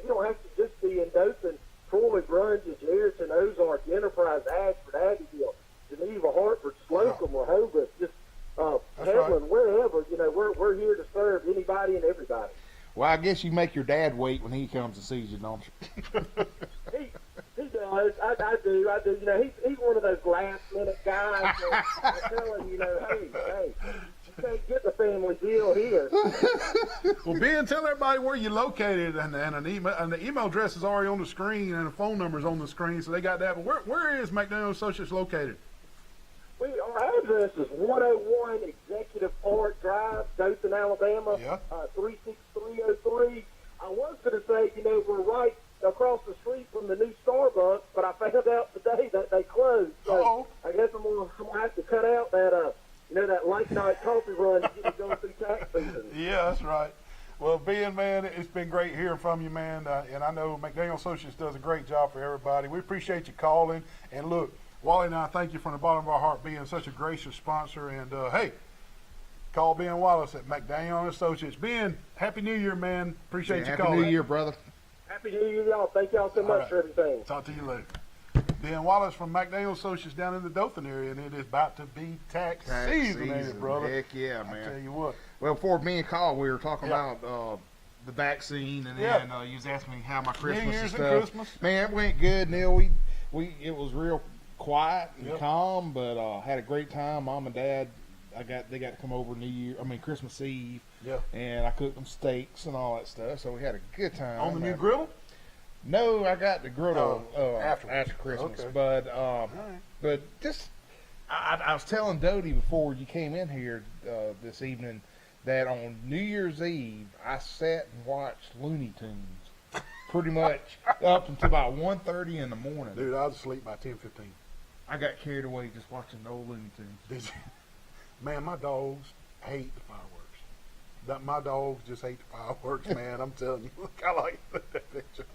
You don't have to just be in Dothan, Troy, Brunges, Harrison, Ozark, Enterprise, Ashford, Abbeville, Geneva, Hartford, Slocum, or Hobart. Just Headland, wherever. You know, we're here to serve anybody and everybody. Well, I guess you make your dad wait when he comes and sees you, don't you? He does. I do. You know, he's one of those last-minute guys. So I tell him, you know, hey, you can't get the family deal here. Well, Ben, tell everybody where you're located, and the email address is already on the screen, and the phone number is on the screen, so they got that. But where is McDonald Associates located? Our address is 101 Executive Park Drive, Dothan, Alabama, 36303. I was going to say, you know, we're right across the street from the new Starbucks, but I found out today that they closed. So I guess I'm gonna have to cut out that, you know, that late night coffee run to get it going through tax season. Yeah, that's right. Well, Ben, man, it's been great hearing from you, man. And I know McDaniel Associates does a great job for everybody. We appreciate you calling. And look, Wally and I thank you from the bottom of our heart being such a gracious sponsor. And, hey, call Ben Wallace at McDaniel Associates. Ben, Happy New Year, man. Appreciate you calling. Happy New Year, brother. Happy New Year, y'all. Thank y'all so much for everything. Talk to you later. Ben Wallace from McDaniel Associates down in the Dothan area, and it is about to be tax season, ain't it, brother? Heck yeah, man. I tell you what. Well, before me and Carl, we were talking about the vaccine, and then you was asking me how my Christmas New Year's and stuff. and Christmas. Man, it went good, Neil. It was real quiet and calm, but had a great time. Mom and Dad, they got to come over Christmas Eve. Yeah. And I cooked them steaks and all that stuff, so we had a good time. On the new griddle? No, I got the griddle after Christmas. Okay. But just I was telling Dodie before you came in here this evening that on New Year's Eve I sat and watched Looney Tunes pretty much up until about 1:30 in the morning. Dude, I was asleep by 10:15. I got carried away just watching the old Looney Tunes. Did you? Man, my dogs hate the fireworks. My dogs just hate the fireworks, man. I'm telling you. I like that picture.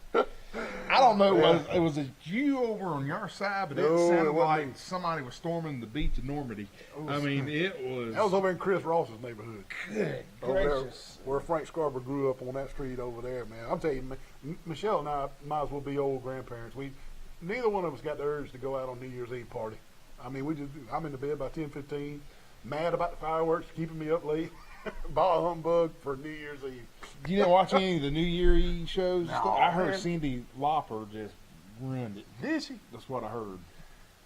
I don't know. It was a Jew over on your side, but it sounded like somebody was storming the beach of Normandy. I mean, it was. That was over in Chris Ross's neighborhood. Good gracious. Where Frank Scarborough grew up on that street over there, man. I'm telling you, Michelle and I might as well be old grandparents. Neither one of us got the urge to go out on New Year's Eve party. I mean, I'm in the bed by 10:15, mad about the fireworks, keeping me up late. Bah humbug for New Year's Eve. You didn't watch any of the New Year Eve shows? No, I heard man. Cindy Lauper just ruined it. Did she? That's what I heard.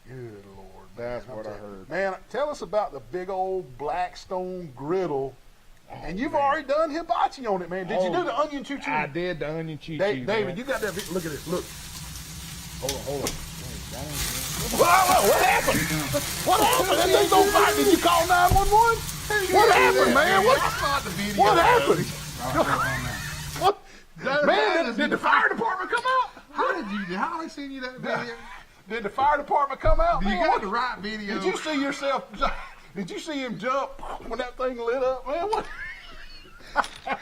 Good Lord. That's what I heard. Man, tell us about the big old Blackstone griddle. And you've already done hibachi on it, man. Did you do the onion choo-choo? I did the onion choo-choo. David, you got that. Look at this. Look. Hold on. What happened? What happened? That thing's on fire. Did you call 911? What happened, man? What happened? What? Man, did the fire department come out? How they send you that video? Did the fire department come out? You got the right video. Did you see yourself? Did you see him jump when that thing lit up, man? What? I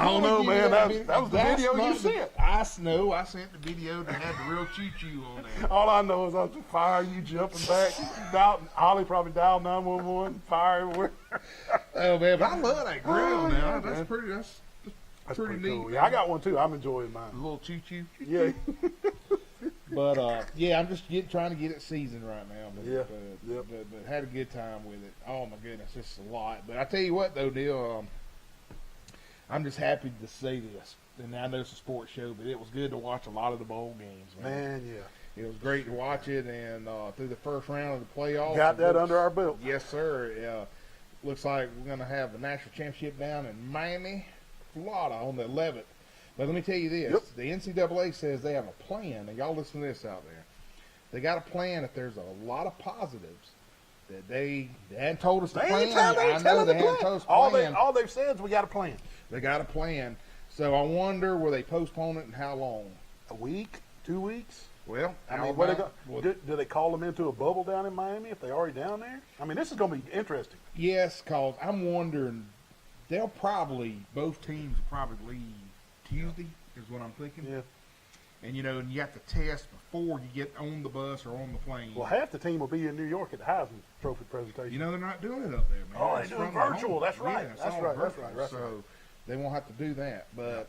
don't know, man. That was the video you sent. I know. I sent the video that had the real choo-choo on there. All I know is I was on fire, you jumping back. Holly probably dialed 911, fire everywhere. Oh, man, but I love that grill now. That's pretty pretty neat. Cool. Yeah, I got one too. I'm enjoying mine. A little choo-choo. Yeah. But, I'm just trying to get it seasoned right now. But, but had a good time with it. Oh, my goodness, it's a lot. But I tell you what, though, Neil, I'm just happy to say this. And I know it's a sports show, but it was good to watch a lot of the bowl games. Man, yeah. It was great to watch it, and through the first round of the playoffs. Got that under our belt. Yes, sir. Looks like we're going to have a national championship down in Miami, Florida on the 11th. But let me tell you this. The NCAA says they have a plan, and y'all listen to this out there. They got a plan if there's a lot of positives that they hadn't told us the plan. I know they hadn't told us the plan. All they've said is we got a plan. They got a plan. So I wonder, will they postpone it and how long? A week? 2 weeks? Well, I mean, do they call them into a bubble down in Miami if they're already down there? I mean, this is going to be interesting. Yes, because I'm wondering, both teams will probably leave Tuesday, is what I'm thinking. Yeah. And, you have to test before you get on the bus or on the plane. Well, half the team will be in New York at the Heisman Trophy presentation. They're not doing it up there, man. Oh, they're doing virtual. That's right. Yeah, that's right. So they won't have to do that. But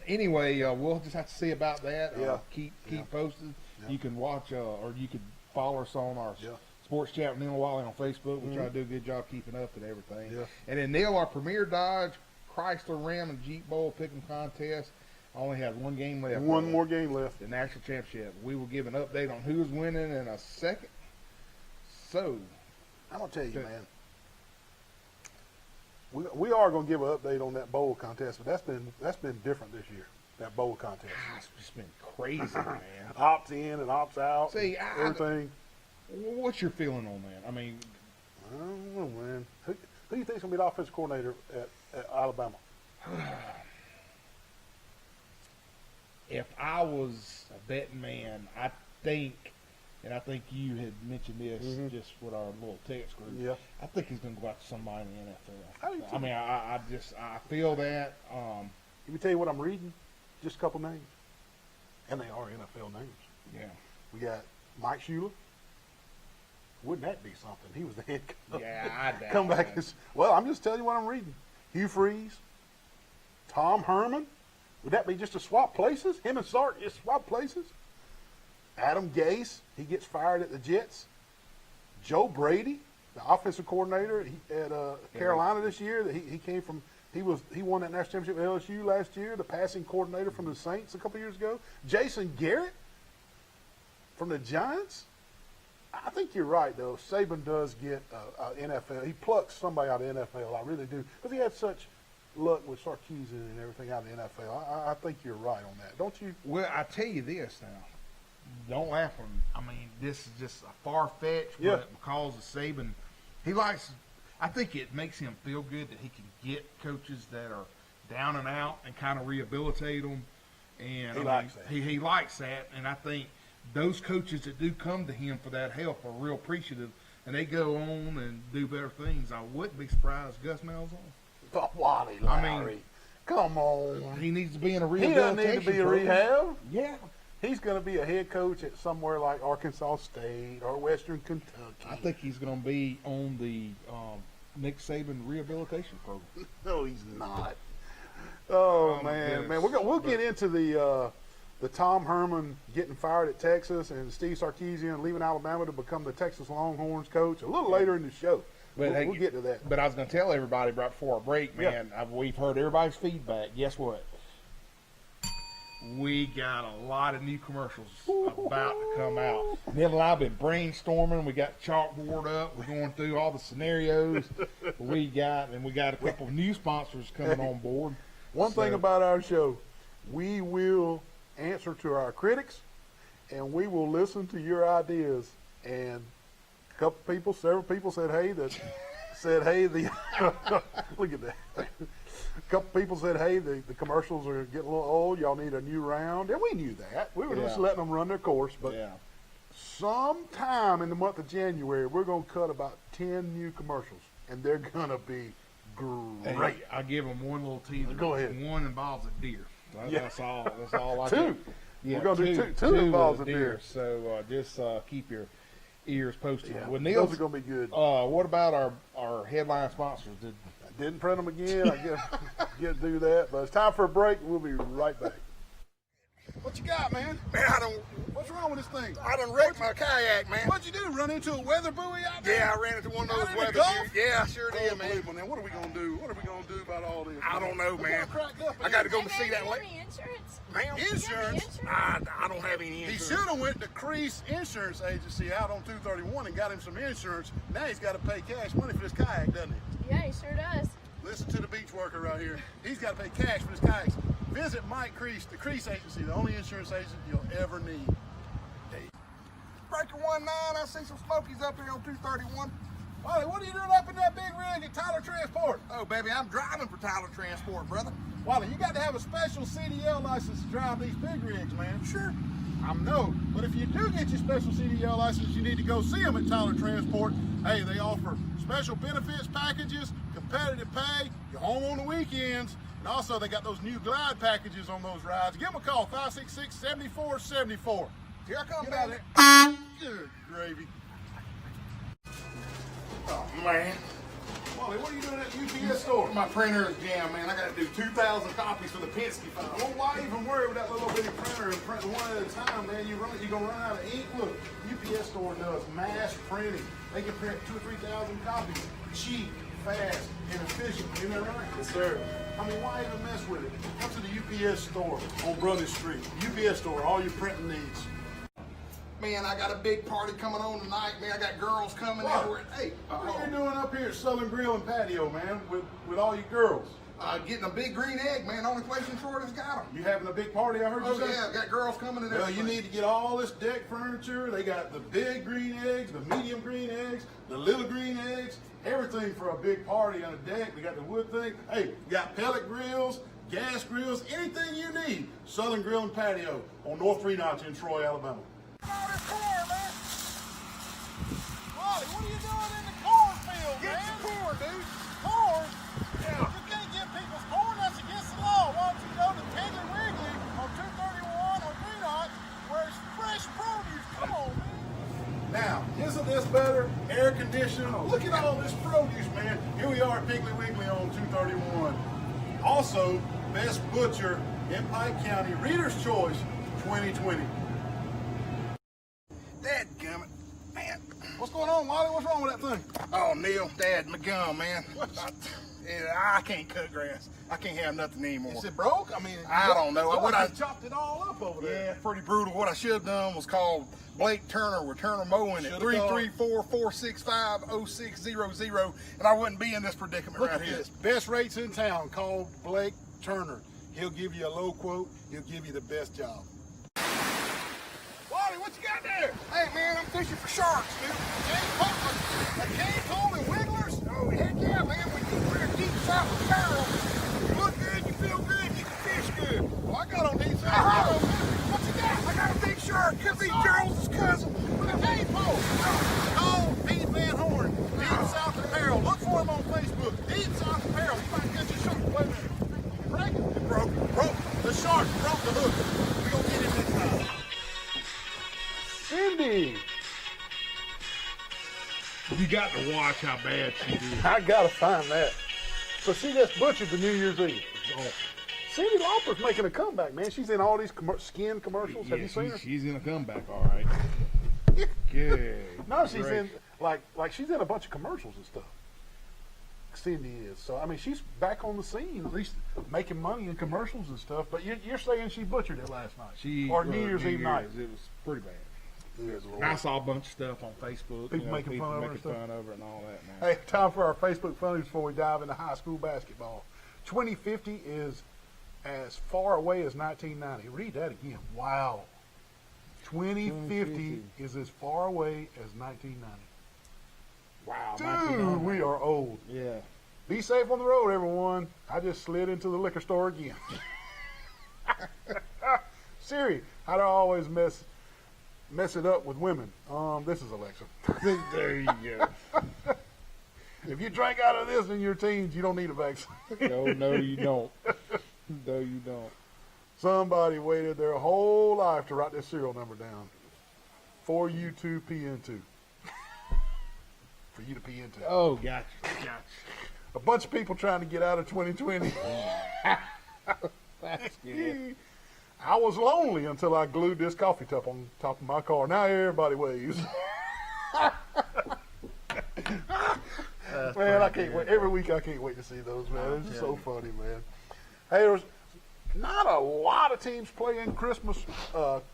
anyway, we'll just have to see about that. Yeah. Keep posted. Yeah. You can watch or you can follow us on our Yeah. Sports Chat with Neal and Wally on Facebook. We try to do a good job keeping up with everything. Yeah. And then Neal, our Premier Dodge, Chrysler, Ram, and Jeep Bowl Pick'em contest only has one game left. One more game left. The national championship. We will give an update on who's winning in a second. So, I'm gonna tell you, man. We are gonna give an update on that bowl contest, but that's been different this year. That bowl contest. It's just been crazy, man. Opts in and opts out. See, everything. What's your feeling on that? I mean, I don't know, man. Who do you think's gonna be the offensive coordinator at Alabama? if I was a betting man, I think you had mentioned this just with our little text group. Yeah. I think he's going to go out to somebody in the NFL. I do too. I mean, I feel that. Let me tell you what I'm reading. Just a couple names, and they are NFL names. Yeah. We got Mike Shula. Wouldn't that be something? He was the head coach. Yeah, I doubt Come back. that. Well, I'm just telling you what I'm reading. Hugh Freeze, Tom Herman. Would that be just to swap places? Him and Sark just swap places? Adam Gase, he gets fired at the Jets. Joe Brady, the offensive coordinator at Carolina this year. He came from. He won that national championship at LSU last year. The passing coordinator from the Saints a couple years ago. Jason Garrett from the Giants. I think you're right, though. Saban does get NFL. He plucks somebody out of NFL. I really do, because he had such luck with Sarkisian and everything out of the NFL. I think you're right on that, don't you? Well, I tell you this now. Don't laugh at me. I mean, this is just a far-fetched, Yeah. but because of Saban, he likes. I think it makes him feel good that he can get coaches that are down and out and kind of rehabilitate them. And He likes that. He likes that, and I think those coaches that do come to him for that help are real appreciative, and they go on and do better things. I wouldn't be surprised if Gus Malzahn. But Wally Lowry, come on. He needs to be in a He rehabilitation doesn't need to be a program. rehab. Yeah. He's going to be a head coach at somewhere like Arkansas State or Western Kentucky. I think he's going to be on the Nick Saban rehabilitation program. No, he's not. Oh, man. yes. Man, we'll get into the Tom Herman getting fired at Texas and Steve Sarkisian leaving Alabama to become the Texas Longhorns coach a little later in the show. But We'll get to that. But I was going to tell everybody right before our break, man, we've heard everybody's feedback. Guess what? We got a lot of new commercials about to come out. Neal and I have been brainstorming. We got chalkboard up. We're going through all the scenarios we got, and we got a couple of new sponsors coming on board. One thing about our show, we will answer to our critics, and we will listen to your ideas. And several people said, hey, look at that. A couple people said, hey, the commercials are getting a little old. Y'all need a new round. And we knew that. We were just letting them run their course. But sometime in the month of January, we're going to cut about 10 new commercials, and they're going to be great. Hey, I'll give them one little teaser. Go ahead. One involves a deer. That's all I Two. got. Yeah, We're going to do two involves a deer. So just keep your ears posted. Yeah, Well, Neal, those are going to be good. what about our headline sponsors? Didn't print them again. I guess get to do that. But it's time for a break. We'll be right back. What you got, man? Man, What's wrong with this thing? I done wrecked my kayak, man. What'd you do? Run into a weather buoy out there? Yeah, I ran into one of those Out in the weather Gulf? buoys. Yeah, I sure did, man. Unbelievable, man. What are we gonna do? What are we gonna do about all this? I don't know, We're man. gonna crack up I got to again. go and see that Do you have lake. any insurance? Ma'am? Insurance? I don't have any He insurance. should have went to Crease Insurance Agency out on 231 and got him some insurance. Now he's got to pay cash money for his kayak, doesn't he? Yeah, he sure does. Listen to the beach worker right here. He's got to pay cash for his kayaks. Visit Mike Crease, the Crease Agency, the only insurance agent you'll ever need. Breaker 19, I see some smokies up here on 231. Wally, what are you doing up in that big rig at Tyler Transport? Oh, baby, I'm driving for Tyler Transport, brother. Wally, you got to have a special CDL license to drive these big rigs, man. Sure. I know, but if you do get your special CDL license, you need to go see them at Tyler Transport. Hey, they offer special benefits packages, competitive pay, you're home on the weekends, and also they got those new glide packages on those rides. Give them a call, 566-7474. Here I come, Get out baby. of there. Good gravy. Oh, man. Wally, what are you doing at the UPS store? My printer is jammed, man. I got to do 2,000 copies for the Penske file. Well, why even worry with that little bitty printer and print one at a time, man? You're gonna run out of ink. Look, UPS store does mass printing. They can print 2,000 or 3,000 copies, cheap, fast, and efficient. Isn't that right? Yes, sir. I mean, why even mess with it? Come to the UPS store on Brothers Street. UPS store, all your printing needs. Man, I got a big party coming on tonight, man. I got girls coming everywhere. Hey, What are you doing up here at Southern Grill and Patio, man, with all your girls? getting a big green egg, man. Only place in Florida's got them. You having a big party, I heard you say? Yeah, got girls coming and Well, everything. you need to get all this deck furniture. They got the big green eggs, the medium green eggs, the little green eggs, everything for a big party on a deck. They got the wood thing. Hey, we got pellet grills, gas grills, anything you need. Southern Grill and Patio on North 3 Notch in Troy, Alabama. Wally, what are you doing in the cornfield, man? Get the corn, dude. Corn? Yeah. You can't get people's corn. That's against the law. Why don't you go to Piggly Wiggly on 231 on Greenhot where it's fresh produce? Come on, man. Now, isn't this better? Air conditioning. Look at all this produce, man. Here we are at Piggly Wiggly on 231. Also, Best Butcher in Pike County, Reader's Choice 2020. Dadgummit. Man. What's going on, Wally? What's wrong with that thing? Oh, Neal, Dad, McGum, man. I can't cut grass. I can't have nothing anymore. Is it broke? I mean, I don't know. What I chopped it all up over there. Yeah, pretty brutal. What I should have done was called Blake Turner with Turner Mowing at Should've called. 334-465-0600, and I wouldn't be in this predicament Look right at here. this. Best rates in town. Call Blake Turner. He'll give you a low quote. He'll give you the best job. Wally, what you got there? Hey, man, I'm fishing for sharks, dude. A cane pole and wigglers? Oh, heck yeah, man. When you wear a deep south apparel, you look good, you feel good, you can fish good. Well, I got on these sides. What you got? I got a big shark. Could be Charles's cousin with a cane pole. Call Pete Van Horn, Deep South Apparel. Look for him on Facebook. Deep South Apparel. You might get your shark. Wait a minute. You break it? It broke. The shark broke the hook. We're going to get him next time. Cindy. You got to watch how bad she did. I got to find that. So she just butchered the New Year's Eve. Oh, Cindy Lauper's making a comeback, man. She's in all these skin commercials. Have you seen her? she's in a comeback, all right. Good. No, she's Great. in like she's in a bunch of commercials and stuff. Cindy is. So I mean, she's back on the scene, at least making money in commercials and stuff. But you're saying she butchered it last night, or New Year's Eve night. It was pretty bad. Yes, Lord. I saw a bunch of stuff on Facebook. People making fun of her and stuff. fun over it and all that, man. Hey, time for our Facebook funnies before we dive into high school basketball. 2050 is as far away as 1990. Read that again. Wow. 2050 is as far away as 1990. Wow. Dude, we are old. Yeah. Be safe on the road, everyone. I just slid into the liquor store again. Siri, how do I always mess it up with women? This is Alexa. There you go. If you drank out of this in your teens, you don't need a vaccine. No, you don't. No, you don't. Somebody waited their whole life to write this serial number down. 4U2PN2. For you to pee into. Oh, gotcha. A bunch of people trying to get out of 2020. That's good. I was lonely until I glued this coffee cup on top of my car. Now everybody waves. Man, I can't wait. Every week I can't wait to see those, man. It's just so funny, man. Hey, there's not a lot of teams playing Christmas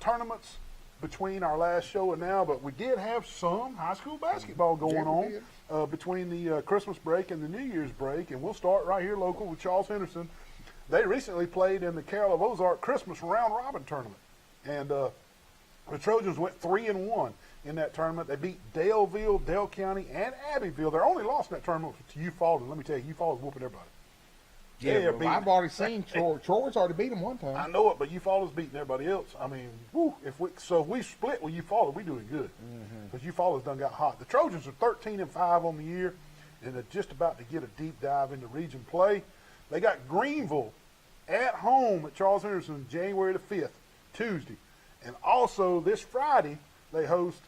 tournaments between our last show and now, but we did have some high school basketball going on between the Christmas break and the New Year's break, and we'll start right here local with Charles Henderson. They recently played in the Carroll of Ozark Christmas round robin tournament, and the Trojans went 3-1 in that tournament. They beat Daleville, Dale County, and Abbeville. Their only loss in that tournament was to Eufaula. Let me tell you, Eufala's whooping everybody. Yeah, beating I've already seen Troy. Troy's already beat them one time. I know it, but Eufaula's beating everybody else. I mean, whew, if we split with Eufaula, we doing good. Because Eufaula's done got hot. The Trojans are 13-5 on the year, and they're just about to get a deep dive into region play. They got Greenville at home at Charles Henderson January the 5th, Tuesday. And also this Friday, they host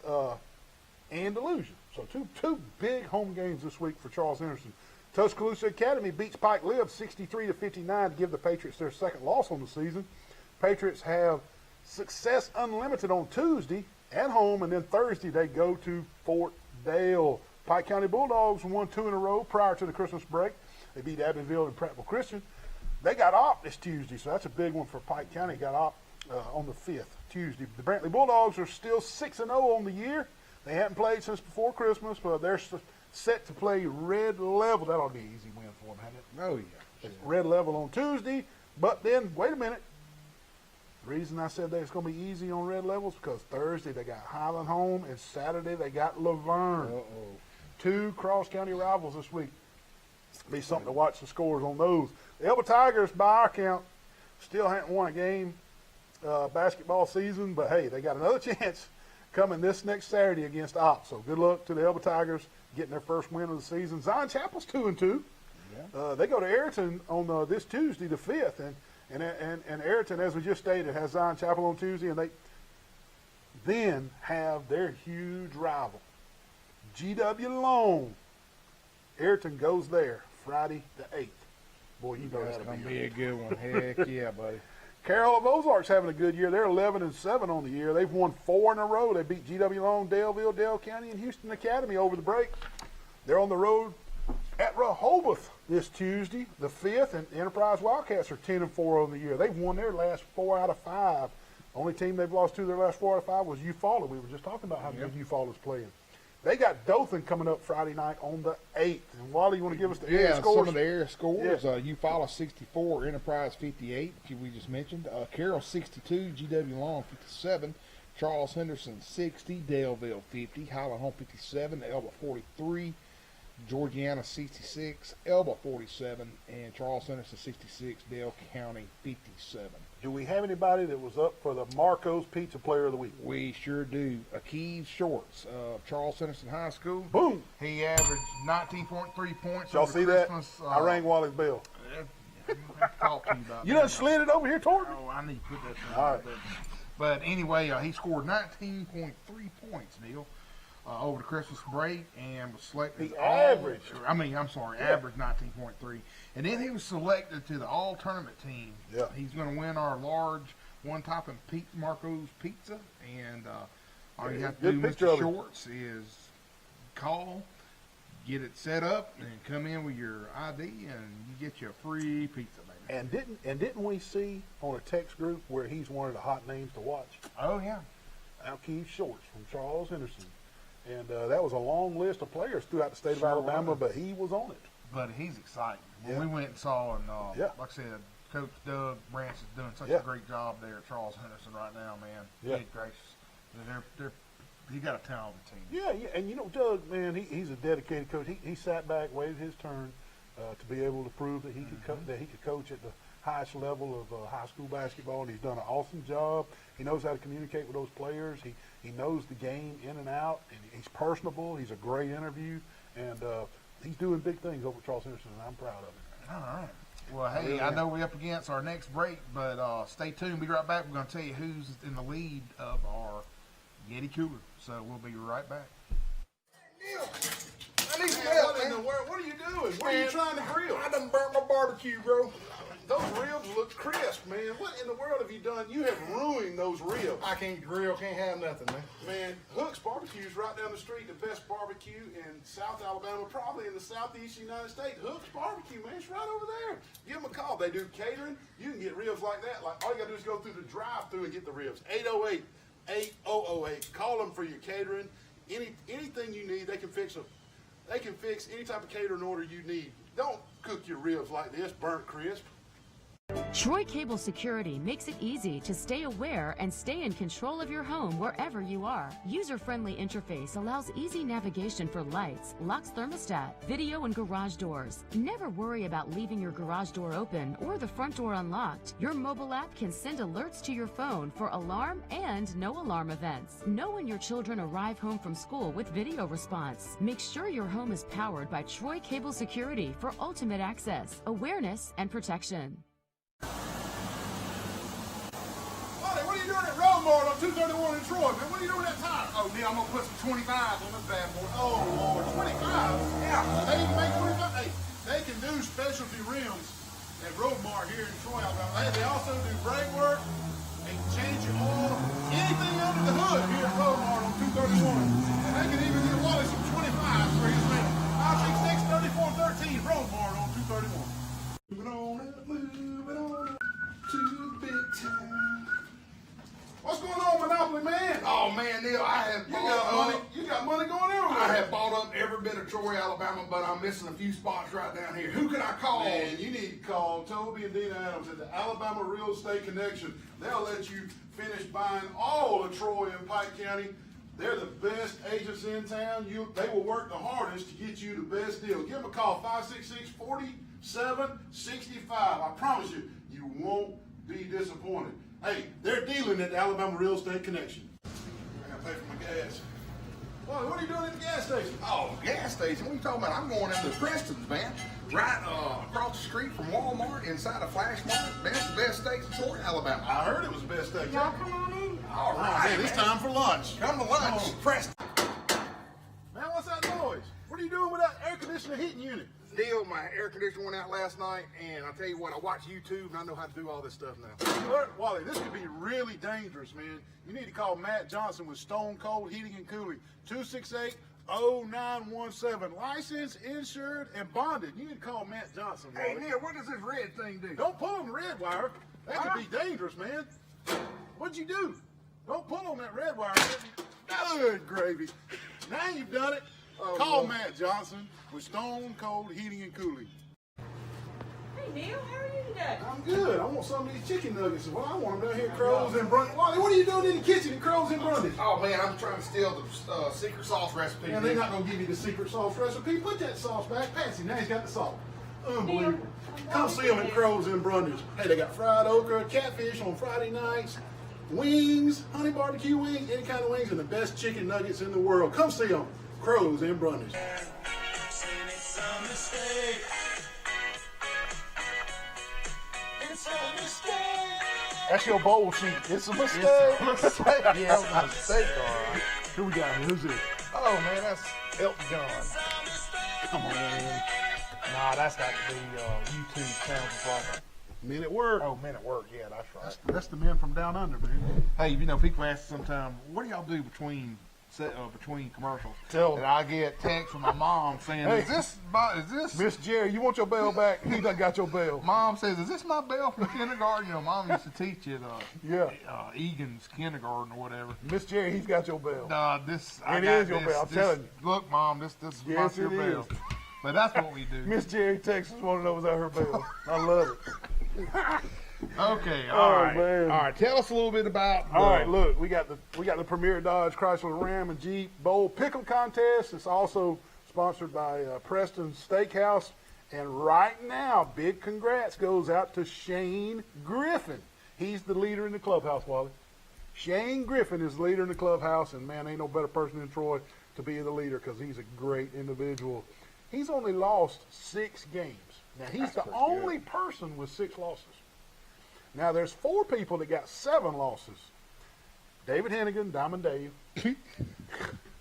Andalusia. So two big home games this week for Charles Henderson. Tuscaloosa Academy beats Pike Live 63-59 to give the Patriots their second loss on the season. Patriots have Success Unlimited on Tuesday at home, and then Thursday they go to Fort Dale. Pike County Bulldogs won 2 in a row prior to the Christmas break. They beat Abbeville and Prattville Christian. They got op this Tuesday, so that's a big one for Pike County. Got op on the 5th, Tuesday. The Brantley Bulldogs are still 6-0 on the year. They haven't played since before Christmas, but they're set to play Red Level. That'll be an easy win for them, hasn't it? Oh, yeah. It's Red Level on Tuesday, but then, wait a minute. The reason I said that it's going to be easy on Red Level is because Thursday they got Highland home, and Saturday they got Laverne. Uh-oh. 2 cross-county rivals this week. Be something to watch the scores on those. The Elba Tigers, by our count, still haven't won a game basketball season, but hey, they got another chance coming this next Saturday against Ops. So good luck to the Elba Tigers getting their first win of the season. Zion Chapel's 2-2. Yeah. They go to Ayrton on this Tuesday, the 5th, and Ayrton, as we just stated, has Zion Chapel on Tuesday, and they then have their huge rival, GW Long. Ayrton goes there Friday the 8th. Boy, you know That's that'll going to be a good one. Heck yeah, buddy. Carroll of Ozark's having a good year. They're 11-7 on the year. They've won 4 in a row. They beat GW Long, Daleville, Dale County, and Houston Academy over the break. They're on the road at Rehoboth this Tuesday, the 5th, and Enterprise Wildcats are 10-4 on the year. They've won their last 4 out of 5. Only team they've lost to their last 4 out of 5 was Eufaula. We were just talking about how good Eufaula's playing. They got Dothan coming up Friday night on the 8th. And Wally, you want to give us the area scores? Some of the area scores. Yeah. Eufaula 64, Enterprise 58, we just mentioned. Carroll 62, GW Long 57, Charles Henderson 60, Daleville 50, Highland Home 57, Elba 43, Georgiana 66, Elba 47, and Charles Henderson 66, Dale County 57. Do we have anybody that was up for the Marco's Pizza Player of the Week? We sure do. Keith Shorts of Charles Henderson High School. Boom! He averaged 19.3 points. Y'all over see Christmas. that? I rang Wally's bell. Talk to you about You that. done slid it over here toward me? Oh, I need to put that thing All right there. But anyway, he scored 19.3 points, Neal, over the Christmas break, and was selected. He averaged. Averaged 19.3. And then he was selected to the all-tournament team. Yeah. He's going to win our large one-topping Marco's Pizza, and all you have to do, Mr. Shorts, is call, get it set up, and come in with your ID, and you get you a free pizza, baby. And didn't we see on a text group where he's one of the hot names to watch? Oh, yeah. Keith Shorts from Charles Henderson. And that was a long list of players throughout the state Sure of Alabama, was. but he was on it. But he's exciting. When Yeah. we went and saw, and Yeah. like I said, Coach Doug Branch is doing such Yeah. a great job there at Charles Henderson right now, man. Yeah. Good gracious. He got a talented team. Yeah, and you know, Doug, man, he's a dedicated coach. He sat back, waited his turn to be able to prove that he could coach at the highest level of high school basketball, and he's done an awesome job. He knows how to communicate with those players. He knows the game in and out, and he's personable. He's a great interview, and he's doing big things over at Charles Henderson, and I'm proud of him. All right. Well, hey, I know we're up against our next break, but stay tuned. We'll be right back. We're going to tell you who's in the lead of our Yeti Cooler. So we'll be right back. Neal, I need some help, What in man. the world? What are you doing? What are you Man, trying to grill? I done burnt my barbecue, bro. Those ribs look crisp, man. What in the world have you done? You have ruined those ribs. I can't grill, can't have nothing, man. Man, Hook's Barbecue's right down the street, the best barbecue in South Alabama, probably in the southeast United States. Hook's Barbecue, man, it's right over there. Give them a call. They do catering. You can get ribs like that. Like, all you got to do is go through the drive-thru and get the ribs. 808-8008. Call them for your catering. Anything you need, they can fix them. They can fix any type of catering order you need. Don't cook your ribs like this, burnt crisp. Troy Cable Security makes it easy to stay aware and stay in control of your home wherever you are. User-friendly interface allows easy navigation for lights, locks thermostat, video, and garage doors. Never worry about leaving your garage door open or the front door unlocked. Your mobile app can send alerts to your phone for alarm and no alarm events. Know when your children arrive home from school with video response. Make sure your home is powered by Troy Cable Security for ultimate access, awareness, and protection. Wally, what are you doing at Roadmart on 231 in Troy, man? What are you doing at tire? Oh, Neal, I'm gonna put some 25s on this bad boy. Oh, Lord, 25? Yeah. They even make 25? Hey, they can do specialty rims at Roadmart here in Troy, Alabama. They also do brake work. They can change your oil, anything under the hood here at Roadmart on 231. And they can even get Wally some 25s for his man. 566 3413 Roadmart on 231. Moving on up to the big time. What's going on, Monopoly man? Oh man, Neal, You got money going everywhere. I have bought up every bit of Troy, Alabama, but I'm missing a few spots right down here. Who can I call? Man, you need to call Toby and Dina Adams at the Alabama Real Estate Connection. They'll let you finish buying all of Troy and Pike County. They're the best agents in town. They will work the hardest to get you the best deal. Give them a call, 566-4765. I promise you, you won't be disappointed. Hey, they're dealing at the Alabama Real Estate Connection. I gotta pay for my gas. Well, what are you doing at the gas station? Oh, gas station? What are you talking about? I'm going into Preston's, man. Right across the street from Walmart, inside of Flash Market. Man, it's the best steaks in Troy, Alabama. I heard it was the best steak. Y'all come on in. All right, Man, it's time for lunch. Come to lunch. Preston. Man, what's that noise? What are you doing with that air conditioner heating unit? Neal, my air conditioner went out last night, and I'll tell you what, I watch YouTube, and I know how to do all this stuff now. Look, Wally, this could be really dangerous, man. You need to call Matt Johnson with Stone Cold Heating and Cooling. 268-0917. Licensed, insured, and bonded. You need to call Matt Johnson, Wally. Hey, Neal, what does this red thing do? Don't pull on the red wire. That could be dangerous, man. What'd you do? Don't pull on that red wire. Good gravy. Now you've done it. Call Matt Johnson with Stone Cold Heating and Cooling. Hey, Neal, how are you today? I'm good. I want some of these chicken nuggets. Well, I want them down here at Crows and Brundage. Wally, what are you doing in the kitchen at Crows and Brundage? Oh, man, I'm trying to steal the secret sauce recipe. Man, they're not going to give you the secret sauce recipe. Put that sauce back. Patsy, now he's got the sauce. Unbelievable. Come see them at Crows and Brundage. Hey, they got fried okra, catfish on Friday nights, wings, honey barbecue wings, any kind of wings, and the best chicken nuggets in the world. Come see them. Crows and Brundage. That's your bowl sheet. It's a mistake. Yeah, it was a mistake, all right. Who we got here? Who's this? Oh, man, that's Elton John. Come on. Nah, that's got to be YouTube Sounds of Life. Men at work. Oh, Men at Work, yeah, that's right. That's the men from down under, man. Hey, you know, people ask sometimes, what do y'all do between commercials? Tell 'em. And I get text from my mom saying, Hey. is this Miss Jerry, you want your bell back? He done got your bell. Mom says, is this my bell from kindergarten? You know, Mom used to teach at Yeah. Egan's kindergarten or whatever. Miss Jerry, he's got your bell. It is your bell, I'm telling you. Look, Mom, this is Yes, your it bell. is. But that's what we do. Miss Jerry Texas want to know was that her bell. I love it. Okay, Oh, all right. man. All right, tell us a little bit about All right, look, we got the Premier Dodge Chrysler Ram and Jeep Bowl Pick'em Contest. It's also sponsored by Preston's Steakhouse. And right now, big congrats goes out to Shane Griffin. He's the leader in the clubhouse, Wally. Shane Griffin is the leader in the clubhouse, and man, ain't no better person than Troy to be the leader because he's a great individual. He's only lost 6 games. Now, he's the only person with 6 losses. Now, there's 4 people that got 7 losses. David Hennigan, Diamond Dave.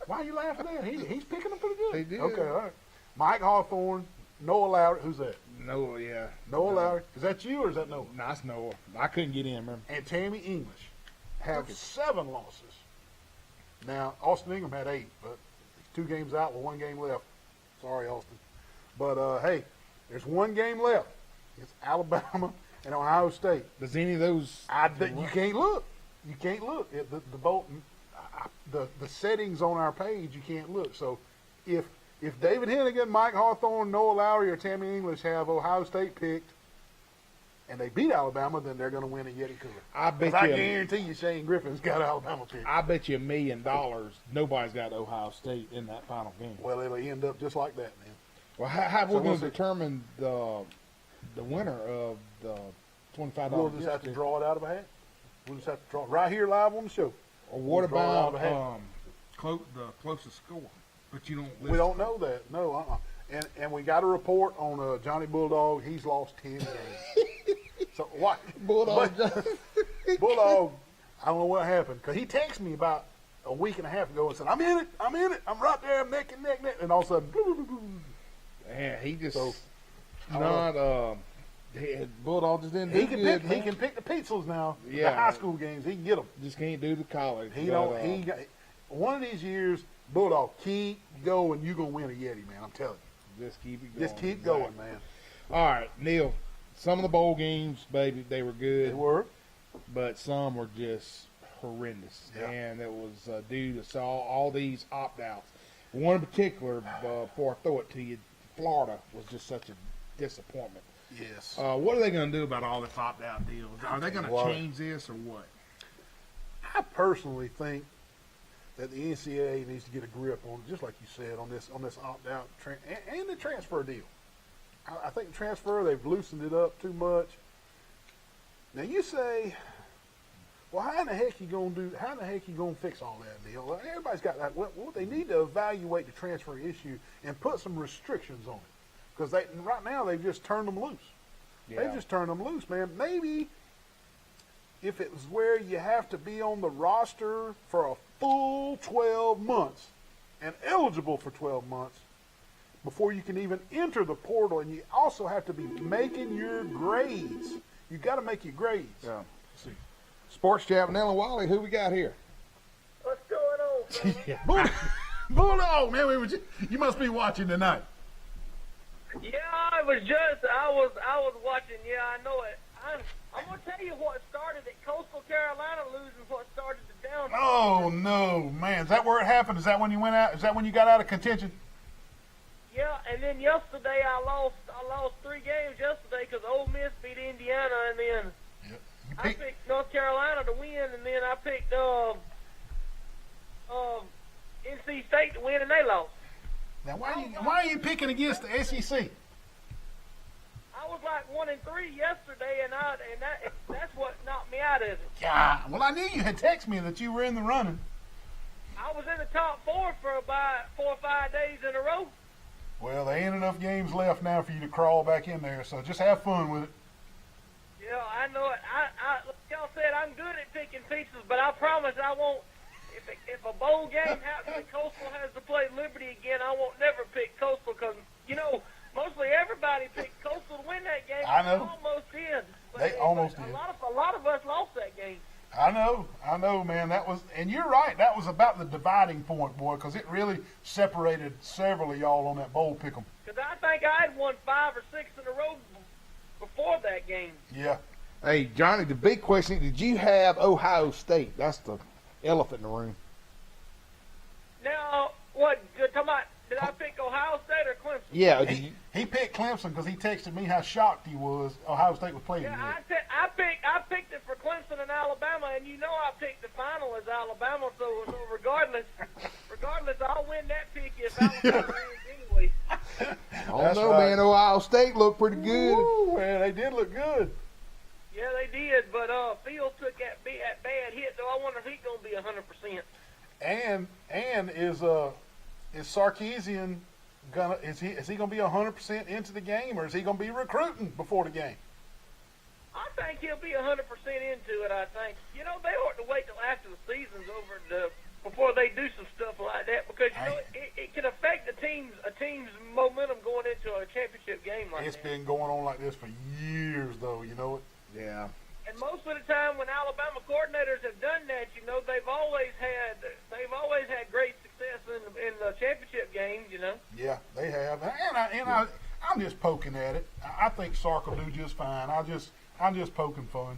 Why are you laughing at? He's picking them pretty good. He did. Okay, all right. Mike Hawthorne, Noah Lowry. Who's that? Noah, yeah. Noah Lowry. Is that you or is that Noah? No, that's Noah. I couldn't get in, remember? And Tammy English have 7 losses. Now, Austin Ingram had 8, but 2 games out with 1 game left. Sorry, Austin. But, hey, there's 1 game left. It's Alabama and Ohio State. Does any of those... You can't look. You can't look. The vote, the settings on our page, you can't look. So if David Hennigan, Mike Hawthorne, Noah Lowry, or Tammy English have Ohio State picked and they beat Alabama, then they're going to win a Yeti Cooler. I guarantee you Shane Griffin's got Alabama picked. I bet you $1 million nobody's got Ohio State in that final game. Well, it'll end up just like that, man. Well, how we going to determine the winner of the $25? We'll just have to draw it out of a hat. We'll just have to draw it right here live on the show. Or what about the closest score? But you don't list We don't know that. No, And we got a report on Johnny Bulldog. He's lost 10 games. So what? Bulldog. Bulldog, I don't know what happened. Because he texted me about a week and a half ago and said, I'm in it. I'm right there. I'm neck and neck. And all of a sudden, Yeah, he just... Not Bulldog just didn't do good. He can pick the pizzas now. Yeah. The high school games, he can get them. Just can't do the college. One of these years, Bulldog, keep going. You're gonna win a Yeti, man. I'm telling you. Just keep it going. Just keep going, man. All right, Neal. Some of the bowl games, baby, they were good. They were, but some were just horrendous, and it was due to all these opt-outs. One in particular, before I throw it to you, Florida was just such a disappointment. Yes. What are they going to do about all this opt-out deals? Are they going to change this or what? I personally think that the NCAA needs to get a grip on, just like you said, on this opt-out and the transfer deal. I think the transfer, they've loosened it up too much. Now you say, well, how in the heck you gonna fix all that deal? Well, everybody's got that. Well, they need to evaluate the transfer issue and put some restrictions on it, because right now they've just turned them loose. Yeah. They've just turned them loose, man. Maybe if it was where you have to be on the roster for a full 12 months and eligible for 12 months before you can even enter the portal, and you also have to be making your grades. You got to make your grades. Yeah. Sports Chat, Neal and Wally, who we got here? What's going on, fella? Bulldog, man, you must be watching tonight. Yeah, I was watching. Yeah, I know it. I'm gonna tell you what started it. Coastal Carolina losing what started the downfall. Oh no, man! Is that where it happened? Is that when you went out? Is that when you got out of contention? Yeah, and then yesterday I lost 3 games yesterday because Ole Miss beat Indiana, and then I picked North Carolina to win, and then I picked NC State to win, and they lost. Now, why are you picking against the SEC? I was like 1-3 yesterday, and that's what knocked me out of it. Yeah. Well, I knew you had texted me that you were in the running. I was in the top 4 for about 4 or 5 days in a row. Well, there ain't enough games left now for you to crawl back in there, so just have fun with it. Yeah, I know it. Like y'all said, I'm good at picking pieces, but I promise I won't. If a bowl game happens and Coastal has to play Liberty again, I won't never pick Coastal because, mostly everybody picked Coastal to win that game. I know. They almost did. They almost did. A lot of us lost that game. I know, man. And you're right. That was about the dividing point, boy, because it really separated several of y'all on that bowl pick'em. Because I think I had won 5 or 6 in a row before that game. Yeah. Hey, Johnny, the big question, did you have Ohio State? That's the elephant in the room. Now, what, talking about, did I pick Ohio State or Clemson? Yeah. He picked Clemson because he texted me how shocked he was Ohio State was playing. Yeah, I picked it for Clemson and Alabama, and I picked the final as Alabama, so regardless, I'll win that pick if Alabama wins anyway. I don't know, man. Ohio State looked pretty good. Ooh, man, they did look good. Yeah, they did, but Fields took that bad hit, so I wonder if he's going to be 100%. And is Sarkisian is he gonna be 100% into the game, or is he gonna be recruiting before the game? I think he'll be 100% into it. I think they ought to wait till after the season's over before they do some stuff like that, because it can affect a team's momentum going into a championship game like that. It's been going on like this for years, though. You know it. Yeah. And most of the time, when Alabama coordinators have done that, they've always had great success in the championship games. Yeah, they have. And I'm just poking at it. I think Sark will do just fine. I'm just poking fun.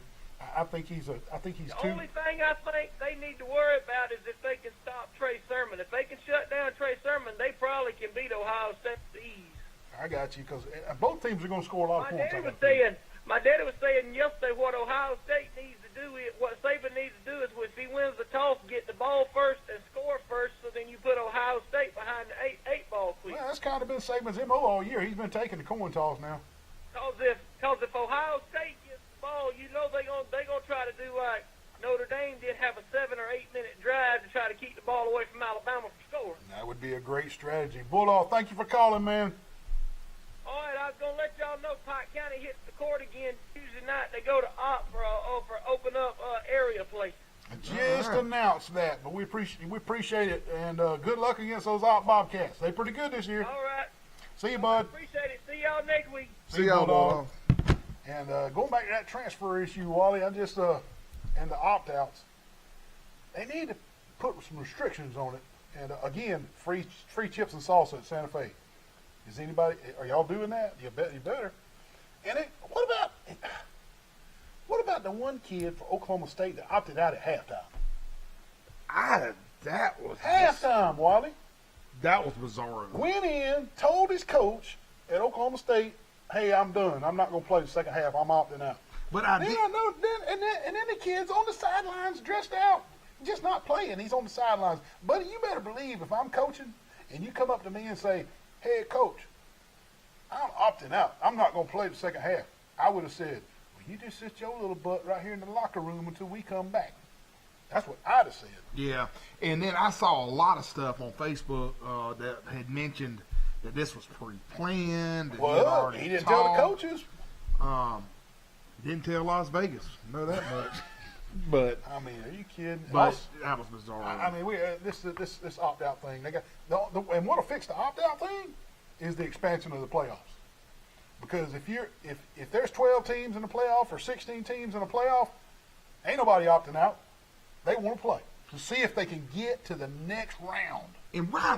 I think he's too. The only thing I think they need to worry about is if they can stop Trey Sermon. If they can shut down Trey Sermon, they probably can beat Ohio State with ease. I got you, because both teams are going to score a lot of points. My daddy was saying yesterday what Ohio State needs to do, what Saban needs to do is if he wins the toss, get the ball first and score first, so then you put Ohio State behind the eight ball quick. Well, that's kind of been Saban's MO all year. He's been taking the coin toss now. Because if Ohio State gets the ball, they're gonna try to do like Notre Dame did, have a 7 or 8 minute drive to try to keep the ball away from Alabama from scoring. That would be a great strategy. Bulldog, thank you for calling, man. All right, I was going to let y'all know Pike County hits the court again Tuesday night. They go to Opt for open up area play. Just announced that, but we appreciate it, and good luck against those Opt Bobcats. They're pretty good this year. All right. See you, bud. Appreciate it. See y'all. y'all next week. See y'all, Bulldog. dog. And going back to that transfer issue, Wally, I just and the opt-outs, they need to put some restrictions on it. And again, free chips and salsa at Santa Fe. Is anybody? Are y'all doing that? You bet you better. And what about the one kid for Oklahoma State that opted out at halftime? That was Halftime, Wally. That was bizarre. Went in, told his coach at Oklahoma State, "Hey, I'm done. I'm not going to play the second half. I'm opting out." But Then the kid's on the sidelines, dressed out, just not playing. He's on the sidelines. Buddy, you better believe if I'm coaching and you come up to me and say, "Hey, coach, I'm opting out. I'm not going to play the second half," I would have said, "Well, you just sit your little butt right here in the locker room until we come back." That's what I'd have said. Yeah, and then I saw a lot of stuff on Facebook that had mentioned that this was pre-planned. That Well, he didn't tell the coaches. Didn't tell Las Vegas. Know that much. But I mean, are you kidding? But that was bizarre. I mean, this opt-out thing. They got and what'll fix the opt-out thing is the expansion of the playoffs. Because if there's 12 teams in the playoff or 16 teams in the playoff, ain't nobody opting out. They want to play to see if they can get to the next round. And why?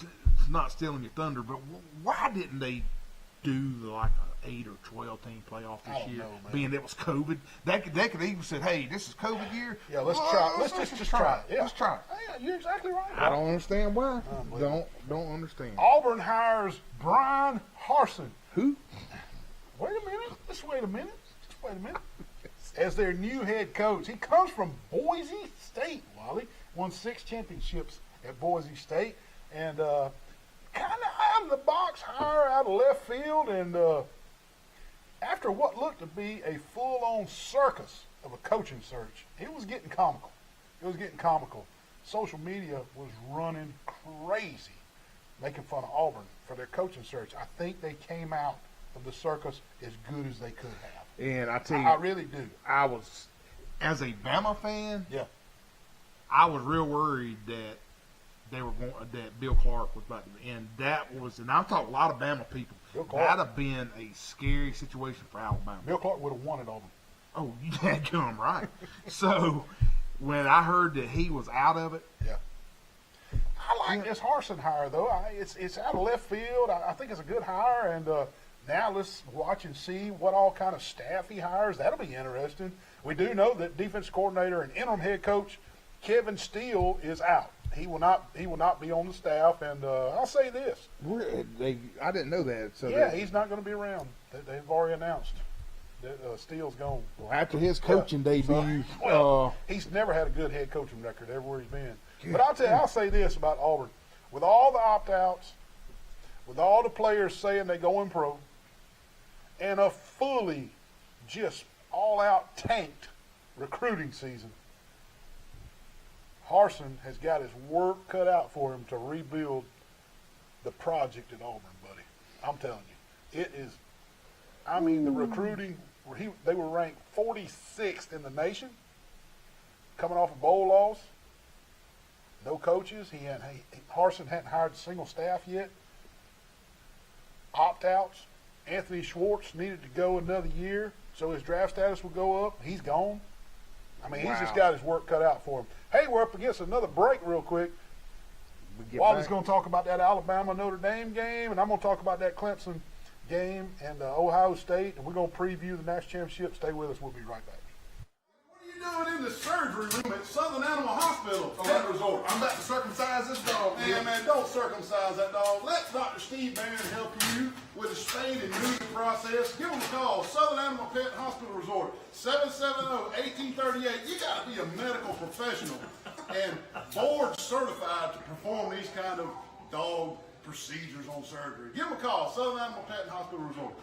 It's not stealing your thunder, but why didn't they do like an 8 or 12 team playoff this year? Know, man. Being it was COVID, they could even said, "Hey, this is COVID year. Yeah, let's try. Let's just try it. Yeah. Let's try it." Yeah, you're exactly right. I don't understand why. Don't understand. Auburn hires Brian Harsin. Who? Wait a minute. Just wait a minute. As their new head coach. He comes from Boise State, Wally. Won 6 championships at Boise State. And kind of out of the box hire out of left field. And after what looked to be a full-on circus of a coaching search, it was getting comical. Social media was running crazy, making fun of Auburn for their coaching search. I think they came out of the circus as good as they could have. And I tell you, I really do. I was, as a Bama fan, Yeah. I was real worried that that Bill Clark was about to, and I'm talking a lot of Bama people. That'd have been a scary situation for Alabama. Bill Clark would have wanted Auburn. Oh, you had come right. So when I heard that he was out of it, Yeah. I like this Harsin hire, though. It's out of left field. I think it's a good hire, and now let's watch and see what all kind of staff he hires. That'll be interesting. We do know that defense coordinator and interim head coach Kevin Steele is out. He will not be on the staff, and I'll say this. I didn't know that. So yeah, he's not going to be around. They've already announced that Steele's gone. Well, after his coaching debut, he's never had a good head coaching record everywhere he's been. But I'll say this about Auburn. With all the opt-outs, with all the players saying they're going pro, and a fully just all-out tanked recruiting season, Harsin has got his work cut out for him to rebuild the project at Auburn, buddy. I'm telling you. It is, I mean, the recruiting, they were ranked 46th in the nation, coming off a bowl loss. No coaches. Harsin hadn't hired a single staff yet. Opt-outs. Anthony Schwartz needed to go another year so his draft status would go up. He's gone. I mean, he's just got his work cut out for him. Hey, we're up against another break real quick. Wally's going to talk about that Alabama-Notre Dame game, and I'm going to talk about that Clemson game and Ohio State, and we're going to preview the national championship. Stay with us. We'll be right back. Doing in the surgery room at Southern Animal Hospital Pet Resort. I'm about to circumcise this dog. Man, don't circumcise that dog. Let Dr. Steve Barron help you with the spaying and neutering process. Give him a call. Southern Animal Pet Hospital Resort, 770-1838. You got to be a medical professional and board certified to perform these kind of dog procedures on surgery. Give him a call. Southern Animal Pet Hospital Resort.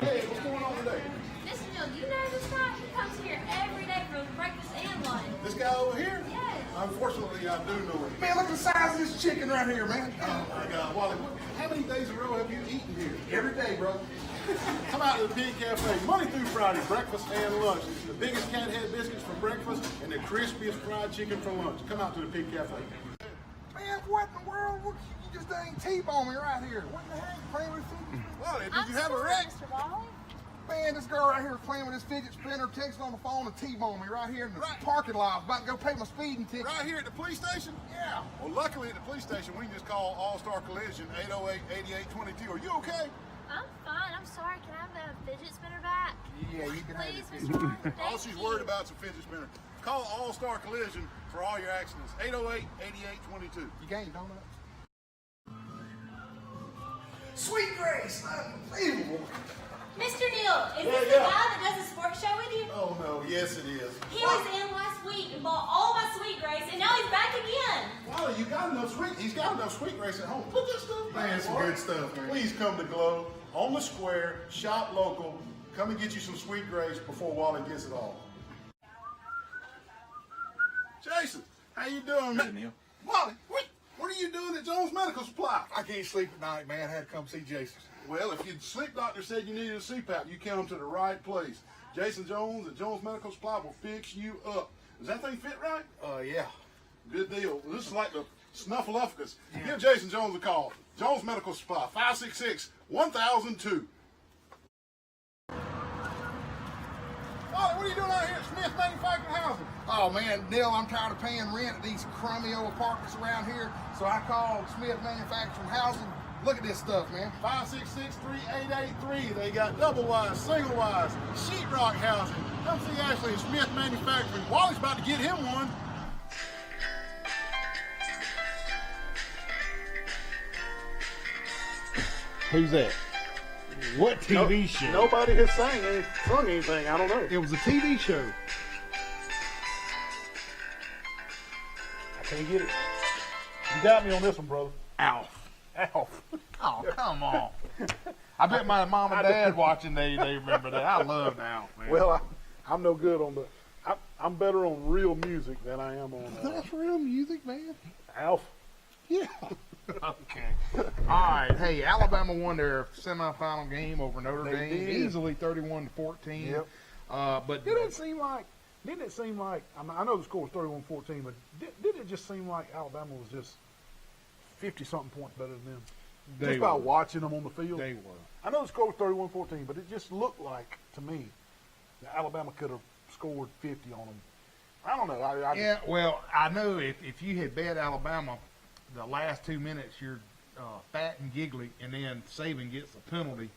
Hey, what's going on today? Listen, Joe, do you know this guy? He comes here every day for breakfast and lunch. This guy over here? Yes. Unfortunately, I do know it. man, look at the size of this chicken right here, man. Oh my God, Wally, how many days in a row have you eaten here? Every day, bro. Come out to the Pig Cafe, Monday through Friday, breakfast and lunch. The biggest cat head biscuits for breakfast and the crispiest fried chicken for lunch. Come out to the Pig Cafe. Man, what in the world? You just dang T-bone me right here. What in the heck? Playing with fidget spinner? Wally, did you have a wreck? Mr. Wally. Man, this girl right here is playing with this fidget spinner, texting on the phone and T-bone me right here in the parking lot. I was about to go pay my speeding ticket. Right here at the police station? Yeah. Well, luckily at the police station, we can just call All-Star Collision 808-8822. Are you okay? I'm fine. I'm sorry. Can I have the fidget spinner back? Yeah, you can have Please, it. Mr. Wally. All Thank she's you. worried about is a fidget spinner. Call All-Star Collision for all your accidents. 808-8822. You gained donuts? Sweet Grace, unbelievable. Mr. Neal, is this the guy that does the sports show with you? Oh, no. Yes, it is. He was in last week and bought all my Sweet Grace, and now he's back again. Wally, you got enough sweet. He's got enough Sweet Grace at home. Put that stuff back. Man, some good stuff, man. Please come to Glow on the square, shop local. Come and get you some Sweet Grace before Wally gets it all. Jason, how you doing, man? Neal. Wally, what are you doing at Jones Medical Supply? I can't sleep at night, man. I had to come see Jason. Well, if your sleep doctor said you needed a CPAP, you came to the right place. Jason Jones at Jones Medical Supply will fix you up. Does that thing fit right? Yeah. Good deal. This is like the Snuffleupagus. Give Jason Jones a call. Jones Medical Supply, 566-1002. Wally, what are you doing out here at Smith Manufacturing Housing? Oh, man, Neal, I'm tired of paying rent at these crummy old apartments around here, so I called Smith Manufacturing Housing. Look at this stuff, man. 566-3883. They got double wise, single wise, sheetrock housing. Come see Ashley at Smith Manufacturing. Wally's about to get him one. Who's that? What TV show? Nobody has sung anything. I don't know. It was a TV show. I can't get it. You got me on this one, brother. Alf. Alf. Oh, come on. I bet my mom and dad watching, they remember that. I loved Alf, man. Well, I'm no good on the. I'm better on real music than I am on that's real music, man. Alf. Yeah. Okay. All right. Hey, Alabama won their semifinal game over Notre Dame, did. easily 31-14. Yep. But Didn't it seem like? I know the score was 31-14, but didn't it just seem like Alabama was just 50-something points better than them? Just by watching them on the field. They were. I know the score was 31-14, but it just looked like to me that Alabama could have scored 50 on them. I don't know. Yeah. Well, I know if you had bet Alabama, the last 2 minutes you're fat and giggly, and then Saban gets a penalty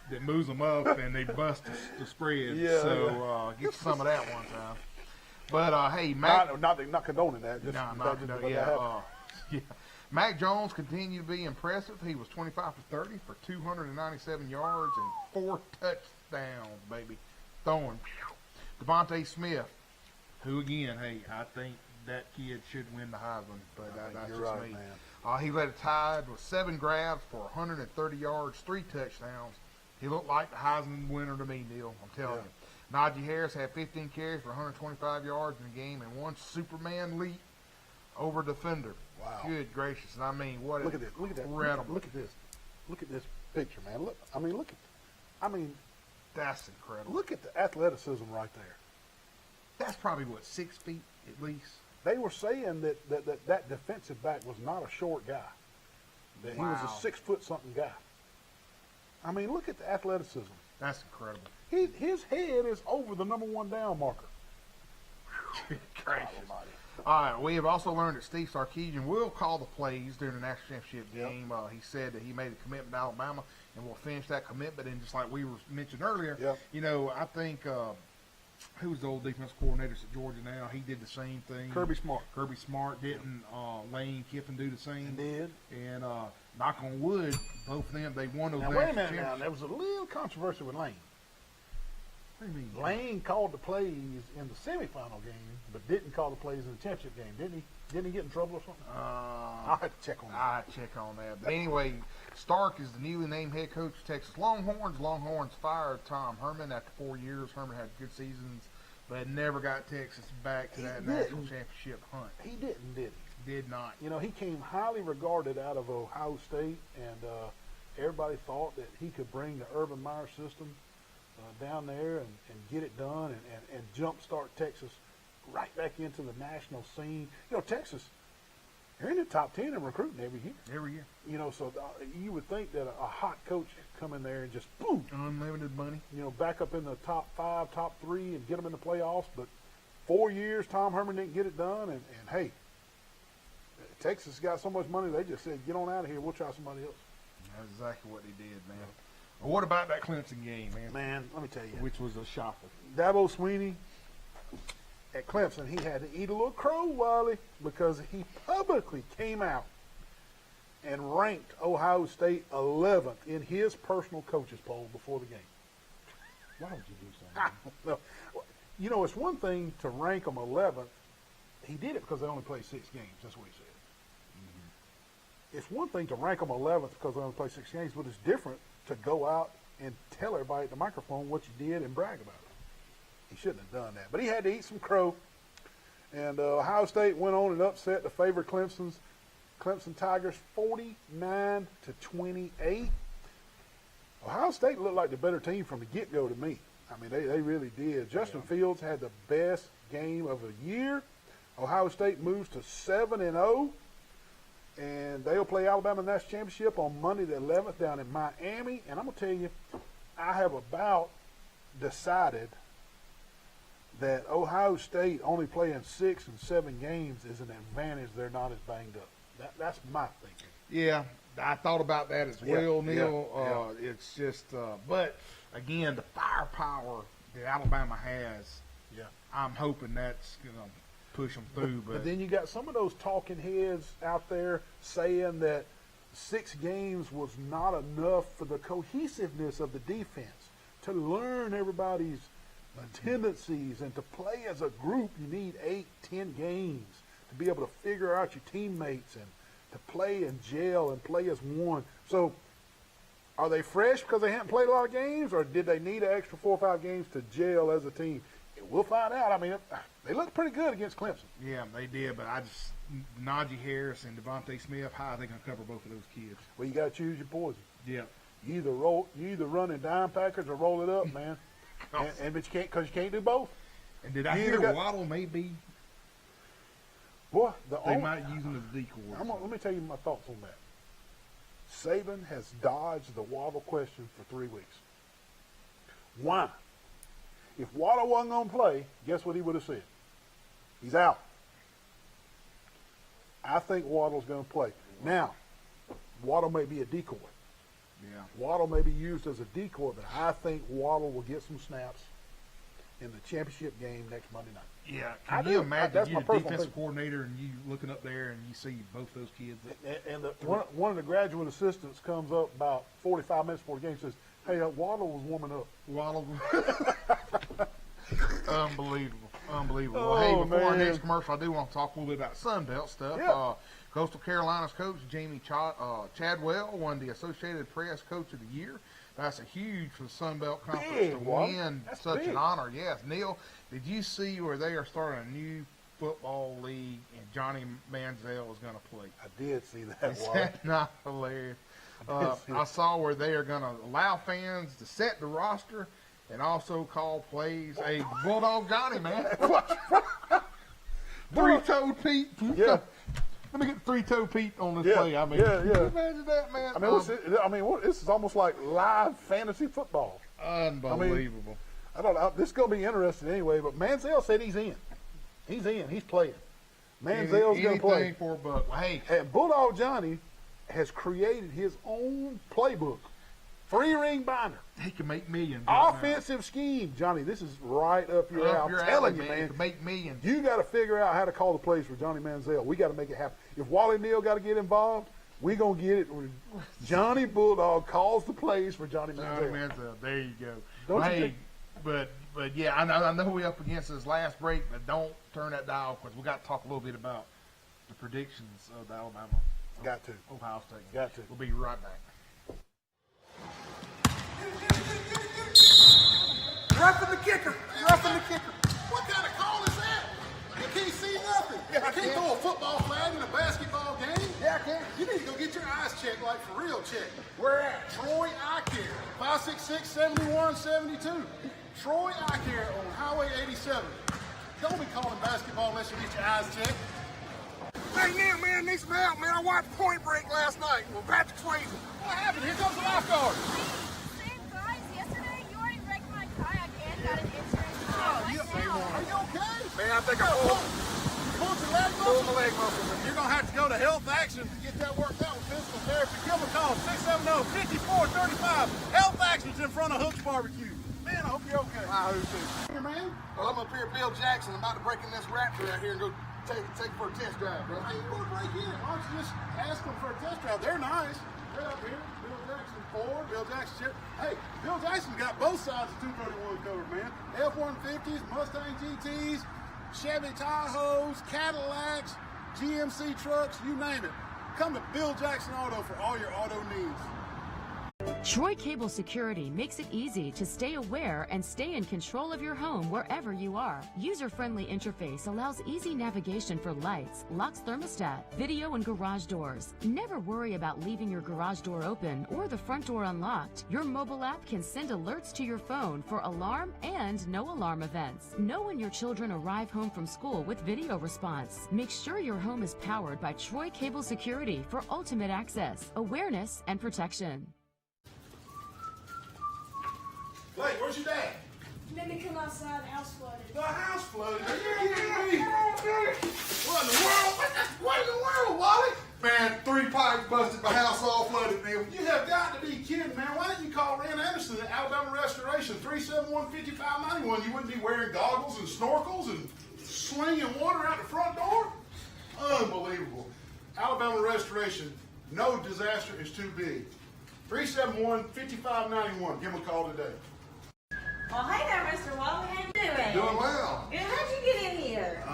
that moves them up and they bust the spread. Yeah, so get some of that one time. But hey, not condoning that. Just, yeah. Mac Jones continued to be impressive. He was 25 for 30 for 297 yards and 4 touchdowns, baby, throwing. Devontae Smith, who again, hey, I think that kid should win the Heisman, but that's you're just right, me. man. He led a Tide with 7 grabs for 130 yards, 3 touchdowns. He looked like the Heisman winner to me, Neal. I'm telling you. Najee Harris had 15 carries for 125 yards in the game and 1 Superman leap over defender. Wow. Good gracious. And I mean, what Look at this. Look at that. incredible. Look at this. Look at this picture, man. That's incredible. Look at the athleticism right there. That's probably, 6 feet at least? They were saying that defensive back was not a short guy. That he was Wow. a 6-foot-something guy. I mean, look at the athleticism. That's incredible. His head is over the number 1 down marker. Gracious. All right, we have also learned that Steve Sarkisian will call the plays during the national championship game. He said that he made a commitment to Alabama and will finish that commitment. And just like we were mentioned earlier, I think who's the old defense coordinator at Georgia now? He did the same thing. Kirby Smart. Kirby Smart didn't. Lane Kiffin do the same. He did. And knock on wood, both of them, they won those Now, national wait a minute now. championships. There was a little controversy with Lane. What do you mean? Lane called the plays in the semifinal game, but didn't call the plays in the championship game, didn't he? Didn't he get in trouble or something? I'll have to check on that. I'll have to check on that. But anyway, Stark is the newly named head coach of Texas Longhorns. Longhorns fired Tom Herman after 4 years. Herman had good seasons, but never got Texas back to that national championship hunt. He didn't, did he? Did not. You know, he came highly regarded out of Ohio State, and everybody thought that he could bring the Urban Meyer system down there and get it done and jumpstart Texas right back into the national scene. You know, Texas, They're in the top 10 in recruiting every year. Every year. You know, so you would think that a hot coach could come in there and just boom, unlimited money. You know, back up in the top 5, top 3, and get them in the playoffs. But 4 years, Tom Herman didn't get it done. And hey, Texas got so much money, they just said, get on out of here. We'll try somebody else. That's exactly what they did, man. Well, what about that Clemson game, man? Man, let me tell you. Which was a shocker. Dabo Swinney at Clemson, he had to eat a little crow, Wally, because he publicly came out and ranked Ohio State 11th in his personal coaches poll before the game. Why would you do something? No. You know, it's one thing to rank them 11th. He did it because they only played 6 games. That's what he said. Mm-hmm. It's one thing to rank them 11th because they only played 6 games, but it's different to go out and tell everybody at the microphone what you did and brag about it. He shouldn't have done that. But he had to eat some crow. And Ohio State went on and upset the favorite Clemson Tigers 49-28. Ohio State looked like the better team from the get-go to me. I mean, they really did. Justin Fields had the best game of the year. Ohio State moves to 7-0. And they'll play Alabama National Championship on Monday the 11th down in Miami. And I'm going to tell you, I have about decided that Ohio State only playing 6 and 7 games is an advantage. They're not as banged up. That's my thinking. Yeah, I thought about that as well, Neal. Yeah. It's just, but again, the firepower that Alabama has, I'm hoping that's going to push them through. But then you got some of those talking heads out there saying that 6 games was not enough for the cohesiveness of the defense to learn everybody's tendencies and to play as a group. You need 8-10 games to be able to figure out your teammates and to play and gel and play as one. So are they fresh because they haven't played a lot of games, or did they need an extra 4 or 5 games to gel as a team? We'll find out. I mean, they looked pretty good against Clemson. Yeah, they did, but Najee Harris and Devontae Smith, how are they going to cover both of those kids? Well, you got to choose your poison. Yeah. You either run in dime package or roll it up, man. But you can't, because you can't do both. And did I hear Waddle maybe? Boy, they might use him as a decoy. Let me tell you my thoughts on that. Saban has dodged the Waddle question for 3 weeks. Why? If Waddle wasn't going to play, guess what he would have said? He's out. I think Waddle's going to play. Now, Waddle may be a decoy. Yeah. Waddle may be used as a decoy, but I think Waddle will get some snaps in the championship game next Monday night. Yeah, can you imagine you're the defensive coordinator and you looking up there and you see both those kids? And one of the graduate assistants comes up about 45 minutes before the game and says, hey, Waddle was warming up. Waddle. Unbelievable. Oh, well, hey, before our next commercial, I do want to talk a little bit about Sun Belt stuff. Yeah. Coastal Carolina's coach, Jamie Chadwell, won the Associated Press Coach of the Year. That's a huge for the Sun Belt Conference to win such an honor. Yes, Neal, did you see where they are starting a new football league and Johnny Manziel is going to play? I did see that. Is that not hilarious? I saw where they are going to allow fans to set the roster and also call plays. Hey, Bulldog Johnny, man. Three-toed Pete. Yeah. Let me get Three-Toe Pete on this play. I mean, can you imagine that, man? This is almost like live fantasy football. Unbelievable. I don't know. This is going to be interesting anyway, but Manziel said he's in. He's in. He's playing. Manziel's going to play. Anything for a buck. Well, hey. And Bulldog Johnny has created his own playbook. 3-ring binder. He can make millions. Offensive scheme. Johnny, this is right up your alley. I'm telling you, man. He can make millions. You got to figure out how to call the plays for Johnny Manziel. We got to make it happen. If Wally Neal got to get involved, we going to get it. Johnny Bulldog calls the plays for Johnny Manziel. There you go. But yeah, I know we're up against this last break, but don't turn that dial because we got to talk a little bit about the predictions of the Alabama. Got to. Ohio State. Got to. We'll be right back. Roughing the kicker. What kind of call is that? You can't see nothing. Yeah, I can't throw a football flag in a basketball game. Yeah, I can. You need to go get your eyes checked, like for real check. Where at? Troy Eye Care, 566-7172. Troy Eye Care on Highway 87. Don't be calling basketball unless you get your eyes checked. Hey, Neal, man, need some help, man. I watched Point Break last night. Well, Patrick Swayze. What happened? Here comes the lifeguard. Same guys, yesterday you already wrecked my kayak and got an insurance. Are you okay? Man, I think I pulled your leg muscle. Pulled my leg muscle. You're going to have to go to Health Action to get that worked out with physical therapy. Give them a call, 670-5435. Health Action's in front of Hook's Barbecue. Man, I hope you're okay. I hope too. Here, man. Well, I'm up here at Bill Jackson. I'm about to break in this Raptor out here and go take it for a test drive, bro. Hey, you want to break in? Why don't you just ask them for a test drive? They're nice. They're up here. Bill Jackson Ford, Bill Jackson here. Hey, Bill Jackson's got both sides of 231 covered, man. F-150s, Mustang GTs, Chevy Tahoes, Cadillacs, GMC trucks, you name it. Come to Bill Jackson Auto for all your auto needs. Troy Cable Security makes it easy to stay aware and stay in control of your home wherever you are. User-friendly interface allows easy navigation for lights, locks thermostat, video and garage doors. Never worry about leaving your garage door open or the front door unlocked. Your mobile app can send alerts to your phone for alarm and no alarm events. Know when your children arrive home from school with video response. Make sure your home is powered by Troy Cable Security for ultimate access, awareness, and protection. Blake, where's your dad? Let me come outside, house flooded. The house flooded. What in the world? What in the world, Wally? Man, 3 pipes busted, my house all flooded, man. You have got to be kidding, man. Why didn't you call Rand Henderson at Alabama Restoration, 371-5591? You wouldn't be wearing goggles and snorkels and slinging water out the front door? Unbelievable. Alabama Restoration, no disaster is too big. 371-5591. Give them a call today. Well, hey there, Mr. Wally. How you doing? Doing well. Good. How'd you get in here? I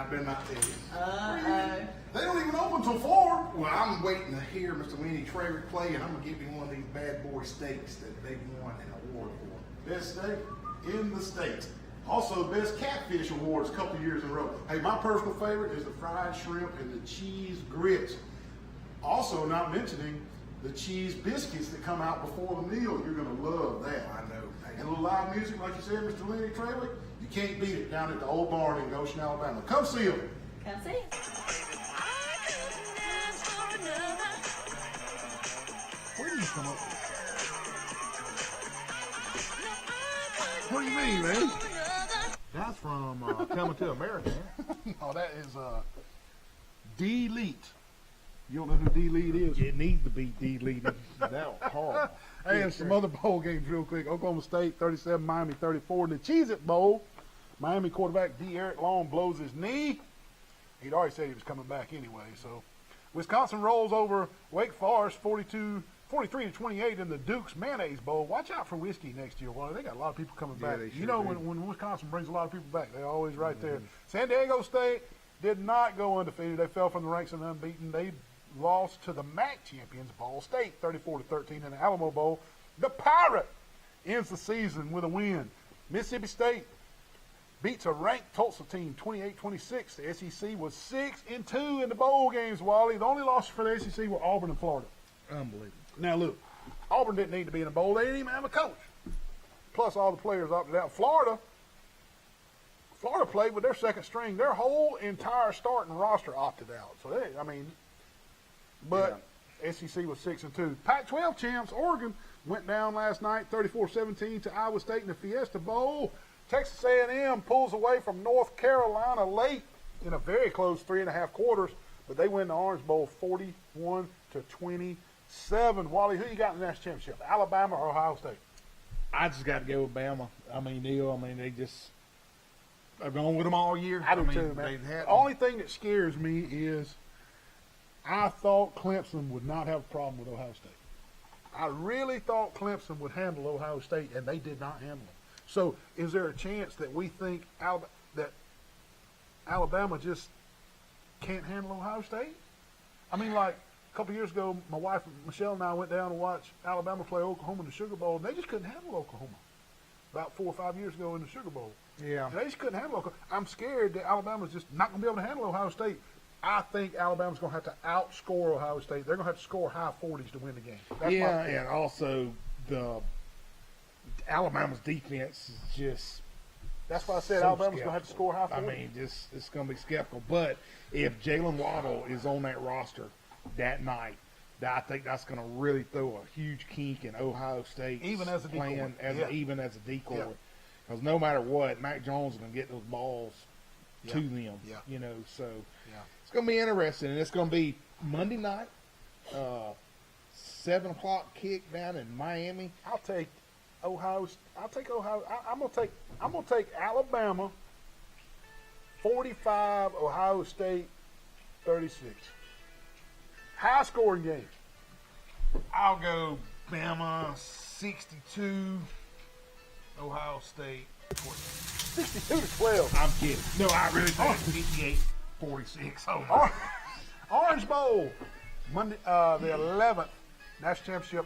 better not tell you. Uh-oh. They don't even open till 4. Well, I'm waiting to hear Mr. Lenny Traver play, and I'm going to give me one of these bad boy steaks that they won an award for. Best steak in the state. Also, best catfish awards a couple years in a row. Hey, my personal favorite is the fried shrimp and the cheese grits. Also, not mentioning the cheese biscuits that come out before the meal. You're going to love that. I know. And a little live music, like you said, Mr. Lenny Traver, you can't beat it down at the Old Barn in Goshen, Alabama. Come see them. Come see him. Where did you come up with? What do you mean, man? That's from Coming to America. Oh, that is D-Leet. You don't know who D-Leet is? It needs to be deleted. That was horrible. Hey, and some other bowl games real quick. Oklahoma State 37, Miami 34. In the Cheez-It Bowl, Miami quarterback D. Eric Long blows his knee. He'd already said he was coming back anyway. So, Wisconsin rolls over Wake Forest 43-28 in the Duke's Mayonnaise Bowl. Watch out for whiskey next year. Well, they got a lot of people coming back. They sure you know, do. when Wisconsin brings a lot of people back, they're always right there. San Diego State did not go undefeated. They fell from the ranks and unbeaten. They lost to the MAC champions, Ball State, 34-13 in the Alamo Bowl. The Pirate ends the season with a win. Mississippi State beats a ranked Tulsa team 28-26. The SEC was 6-2 in the bowl games, Wally. The only losses for the SEC were Auburn and Florida. Unbelievable. Now, look, Auburn didn't need to be in the bowl. They didn't even have a coach. Plus, all the players opted out. Florida played with their second string. Their whole entire starting roster opted out. So, SEC was 6-2. Pac-12 champs, Oregon, went down last night 34-17 to Iowa State in the Fiesta Bowl. Texas A&M pulls away from North Carolina late in a very close 3.5 quarters, but they win the Orange Bowl 41-27. Wally, who you got in the national championship, Alabama or Ohio State? I just got to go with Bama. Neal, they just are going with them all year. I do too, man. The only thing that scares me is I thought Clemson would not have a problem with Ohio State. I really thought Clemson would handle Ohio State, and they did not handle them. So is there a chance that we think that Alabama just can't handle Ohio State? Like a couple years ago, my wife, Michelle, and I went down to watch Alabama play Oklahoma in the Sugar Bowl, and they just couldn't handle Oklahoma about 4 or 5 years ago in the Sugar Bowl. Yeah. And they just couldn't handle Oklahoma. I'm scared that Alabama's just not going to be able to handle Ohio State. I think Alabama's going to have to outscore Ohio State. They're going to have to score high 40s to win the game. And also Alabama's defense is just That's why I said So Alabama's going to have to score high 40. I mean, it's going to be skeptical. But if Jalen Waddle is on that roster that night, I think that's going to really throw a huge kink in Ohio State. Even as a decoy. Even as a decoy. Yeah. Because no matter what, Mac Jones is going to get those balls to them. Yeah. You know, so Yeah. it's going to be interesting. And it's going to be Monday night, 7 o'clock kick down in Miami. I'll take Ohio. I'm gonna take Alabama 45, Ohio State 36. High scoring game. I'll go Bama 62, Ohio State 62 to 12. I'm kidding. No, I really think 58-46. Oh, Orange Bowl, Monday, the 11th, National Championship.